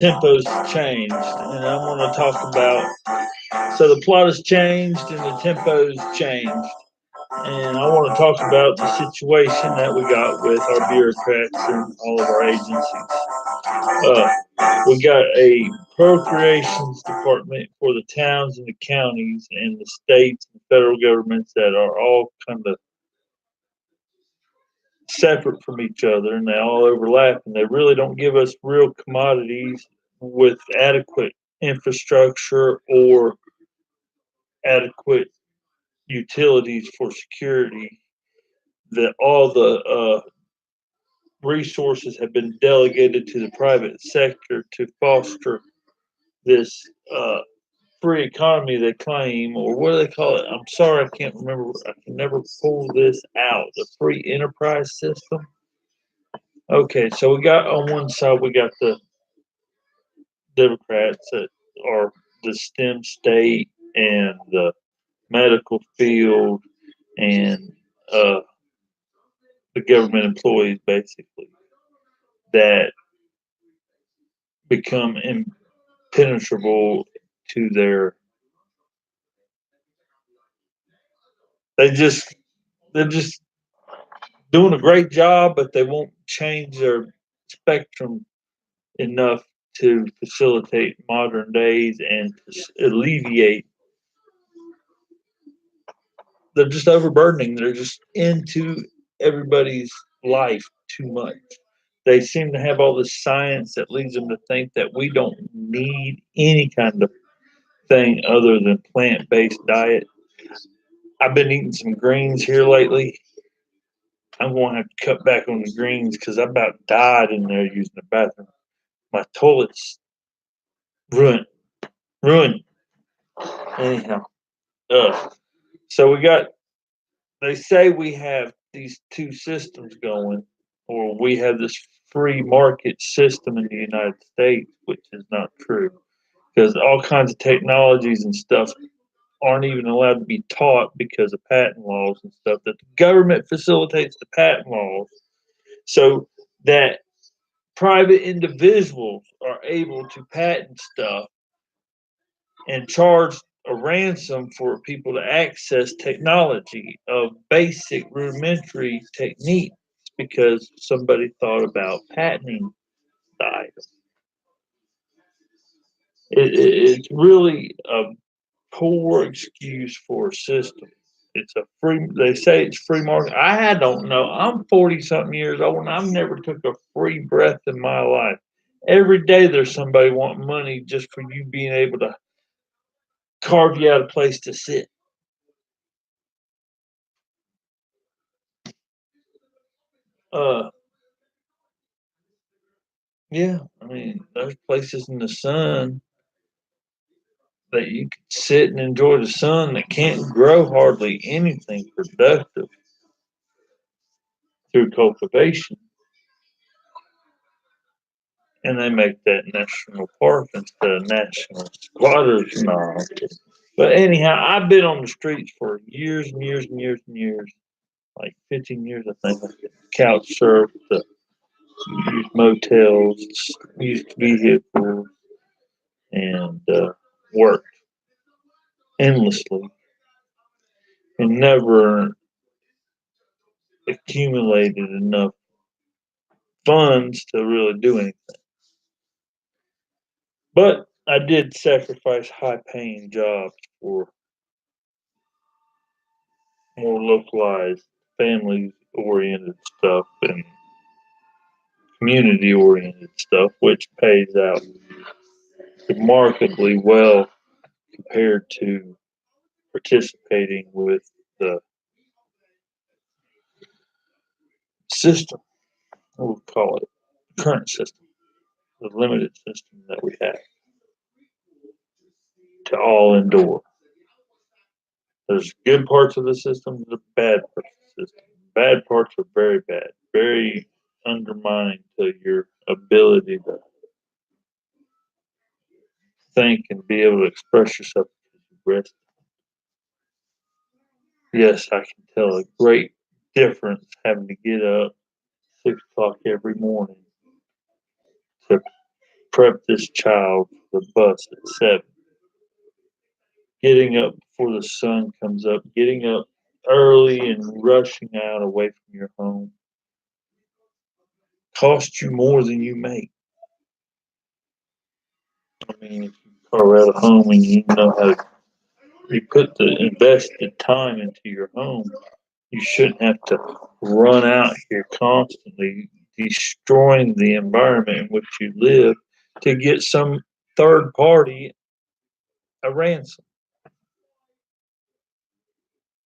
tempo's changed, and I'm going to talk about. So the plot has changed and the tempo's changed, and I want to talk about the situation that we got with our bureaucrats and all of our agencies. Uh, we got a procreations department for the towns and the counties and the states and federal governments that are all kind of separate from each other and they all overlap and they really don't give us real commodities with adequate infrastructure or adequate utilities for security, that all the resources have been delegated to the private sector to foster this free economy they claim, or what do they call it? I'm sorry, I can't remember. I can never pull this out. The free enterprise system. Okay, so we got on one side we got the Democrats that are the STEM state and the medical field and uh, the government employees basically that become impenetrable to their. They just they're just doing a great job, but they won't change their spectrum enough to facilitate modern days and to alleviate. They're just overburdening. They're just into everybody's life too much. They seem to have all this science that leads them to think that we don't need any kind of thing other than plant based diet. I've been eating some greens here lately. I'm going to have to cut back on the greens because I about died in there using the bathroom. My toilet's ruined. Ruined. Anyhow, so we got. They say we have these two systems going, or we have this free market system in the United States, which is not true because all kinds of technologies and stuff aren't even allowed to be taught because of patent laws and stuff. That the government facilitates the patent laws so that private individuals are able to patent stuff and charge a ransom for people to access technology of basic rudimentary techniques because somebody thought about patenting the item. It's really a poor excuse for a system. It's a free. They say it's free market. I don't know. I'm 40 something years old, and I've never took a free breath in my life. Every day there's somebody wanting money just for you being able to carve you out a place to sit. Uh, yeah, I mean, there's places in the sun that you can sit and enjoy the sun that can't grow hardly anything productive through cultivation, and they make that national park instead of national squatters knob. But anyhow, I've been on the streets for years and years and years and years, like 15 years, I think. Couch surfed, used motels, used vehicles, and worked endlessly and never accumulated enough funds to really do anything. But I did sacrifice high paying jobs for more localized, family oriented stuff and community oriented stuff, which pays out remarkably well compared to participating with the system, we'll call it current system, the limited system that we have to all endure. There's good parts of the system, there's bad parts of the system. Bad parts are very bad, very undermining to your ability to think and be able to express yourself because you rest. Yes, I can tell a great difference having to get up 6 o'clock every morning to prep this child for the bus at 7, getting up before the sun comes up, getting up early and rushing out away from your home costs you more than you make. I mean, if you are at a home and you know how to, you put the invested time into your home, you shouldn't have to run out here constantly destroying the environment in which you live to get some third party a ransom.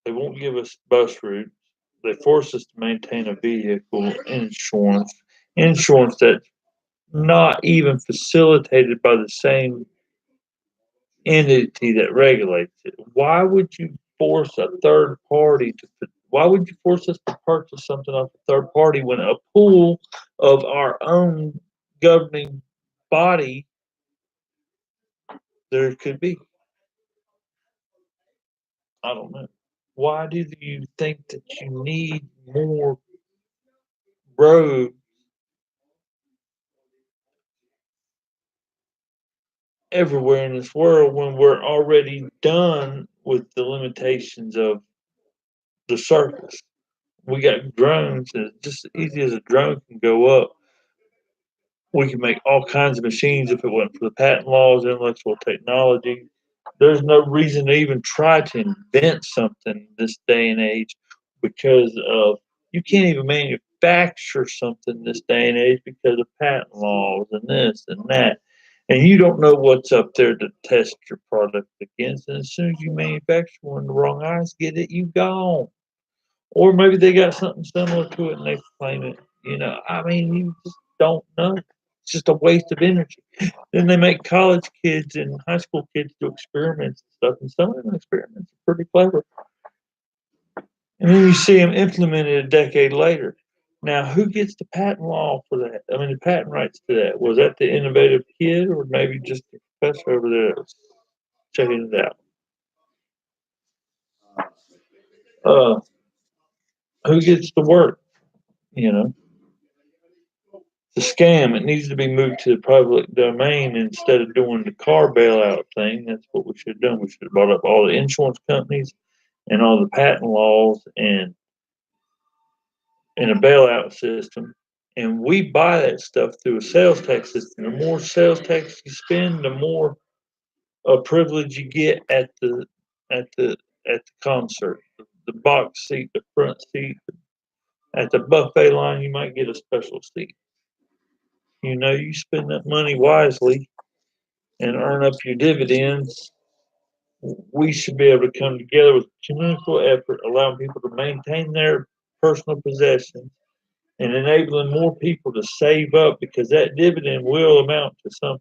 They won't give us bus routes. They force us to maintain a vehicle insurance that's not even facilitated by the same entity that regulates it. Why would you force a third party to? Why would you force us to purchase something off a third party when a pool of our own governing body there could be? I don't know. Why do you think that you need more roads everywhere in this world when we're already done with the limitations of the surface? We got drones, and just as easy as a drone can go up, we can make all kinds of machines if it wasn't for the patent laws, intellectual technology. There's no reason to even try to invent something this day and age because of you can't even manufacture something this day and age because of patent laws and this and that. And you don't know what's up there to test your product against. And as soon as you manufacture one, the wrong eyes get it, you gone. Or maybe they got something similar to it and they claim it. I mean, you just don't know. It's just a waste of energy. Then they make college kids and high school kids do experiments and stuff, and some of them experiments are pretty clever. And then you see them implemented a decade later. Now, who gets the patent law for that? I mean, the patent rights to that. Was that the innovative kid or maybe just the professor over there checking it out? Uh, who gets the work? You know, it's a scam. It needs to be moved to the public domain instead of doing the car bailout thing. That's what we should have done. We should have brought up all the insurance companies and all the patent laws and in a bailout system. And we buy that stuff through a sales tax system. The more sales tax you spend, the more privilege you get at the at the concert. The box seat, the front seat, at the buffet line, you might get a special seat. You spend that money wisely and earn up your dividends. We should be able to come together with communal effort, allowing people to maintain their personal possessions and enabling more people to save up because that dividend will amount to something.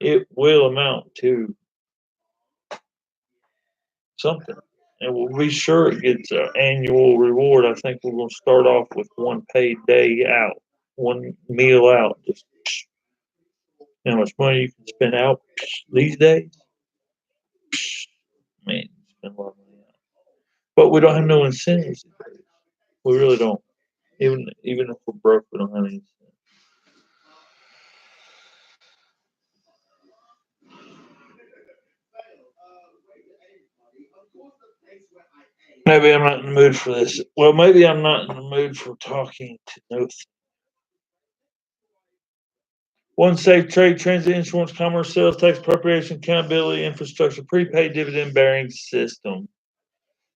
It will amount to something. And we'll be sure it gets an annual reward. I think we're going to start off with one paid day out, one meal out. Just how much money you can spend out these days. Man, you spend a lot of money out. But we don't have no incentives. We really don't. Even if we're broke, we don't have any. Maybe I'm not in the mood for this. Well, maybe I'm not in the mood for talking to no. One safe trade, transit, insurance, commerce, sales tax, appropriation, accountability, infrastructure, prepaid dividend bearing system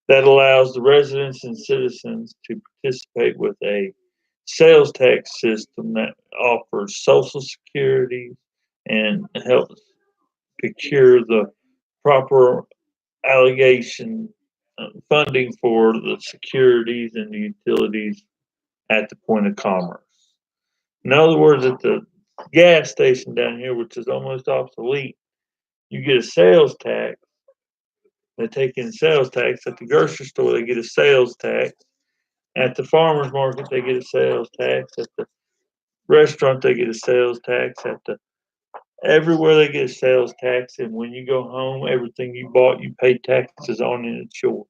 that allows the residents and citizens to participate with a sales tax system that offers Social Security and helps procure the proper allegation funding for the securities and the utilities at the point of commerce. In other words, at the gas station down here, which is almost obsolete, you get a sales tax. They take in sales tax. At the grocery store, they get a sales tax. At the farmer's market, they get a sales tax. At the restaurant, they get a sales tax. Everywhere they get a sales tax. And when you go home, everything you bought, you pay taxes on, and it's yours.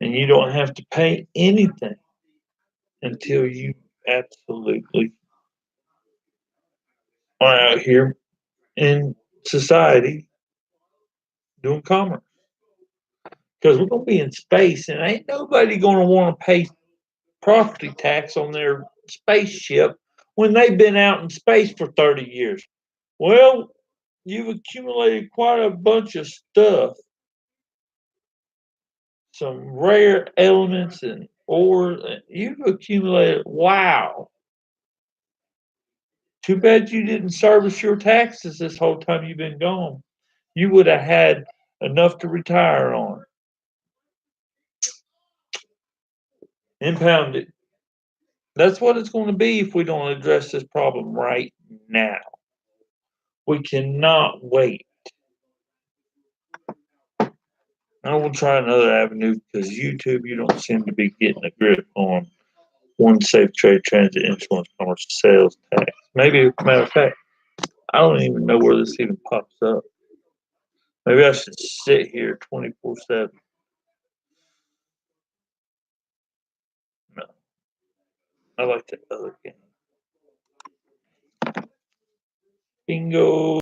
And you don't have to pay anything until you absolutely are out here in society doing commerce. Because we're going to be in space and ain't nobody going to want to pay property tax on their spaceship when they've been out in space for 30 years. Well, you've accumulated quite a bunch of stuff, some rare elements and ores. You've accumulated, wow. Too bad you didn't service your taxes this whole time you've been gone. You would have had enough to retire on. Impound it. That's what it's going to be if we don't address this problem right now. We cannot wait. I will try another avenue because YouTube, you don't seem to be getting a grip on one safe trade, transit, insurance, commerce, sales tax. Maybe, matter of fact, I don't even know where this even pops up. Maybe I should sit here 24/7. No, I like that other game. Bingo.